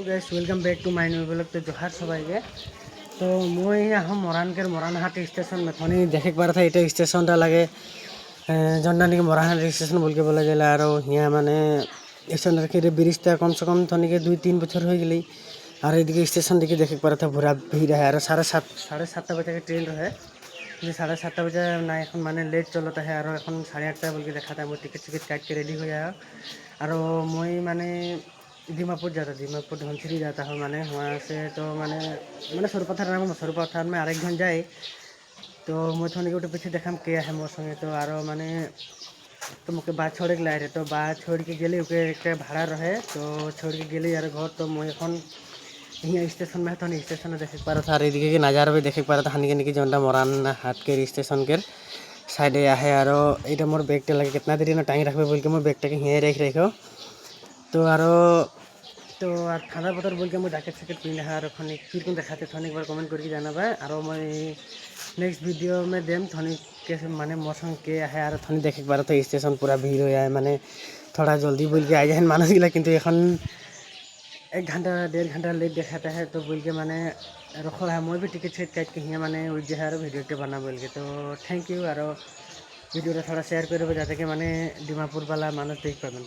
Guys welcome back to my new blog. तो जोहार সবাইকে। तो মই আহম মরানকের মরানহাট স্টেশন মেথনি দেখে পারা था এটা স্টেশনটা লাগে জন্ডা নাকি মরানহাট স্টেশন বলকে বলা গেলে আর হিয়া মানে স্টেশন রাখি ব্রিজটা কমসে কম থনিকে 2-3 বছর হয়ে গেলি আর এদিকে স্টেশন দিকে দেখে পারা था ভরা ভিড় है আর 7:30 बजे के ट्रेन रहे যে 7:30 बजे না এখন মানে লেট চলতে है আর এখন 8:30 বলকে দেখা था মই টিকিট কাট के रेडी हो जाए और মই মানে दीमापुर धनसिरी जाता हूँ माने वहाँ से तो माने सरुपथार में आरेक जन जाए तो मैं थोड़ी गोटे पीछे देखा के है मोर संगे तो आरो माने तो मुझे बात छोड़ के लाए रहे तो बात छोड़ के गेली ओके एक भाड़ा रहे तो छोड़ के गेली यार घर तो मैं এখন स्टेशन में तो स्टेशन देखे पा रहा था एदिके के नज़ारा भी देखे पा रहा था हानि के जौनटा मरान हाट के स्टेशन के साइडे आहे और ये मोर बैगटा लगे कितना देरी ना टाइम रखबे बोल के मैं बैगटा के हिए रखो तो आरो तो আর ঠান্ডার বতর বলকে मैं जैकेट सैकेट पिन है और किरकम देखाते थोड़ी एक बार कमेंट करके जाना और मैं नेक्स्ट वीडियो में देम थोड़ी कैसे माने मौसम के है और थोड़ी देखे बार तो स्टेशन पूरा भीड़ हो जाए माने थोड़ा जल्दी बोल के आ जाए मानस गिला किंतु এখন 1 घंटा 1.5 घंटा लेट देखाता है तो बोल के माने रखो है मैं भी टिकट सेट काट के हिया माने उठ जाए और वीडियो बना बोल के तो थैंक यू और वीडियो थोड़ा शेयर कर जाते कि माने डिमापुर वाला मानस देख पाबेन।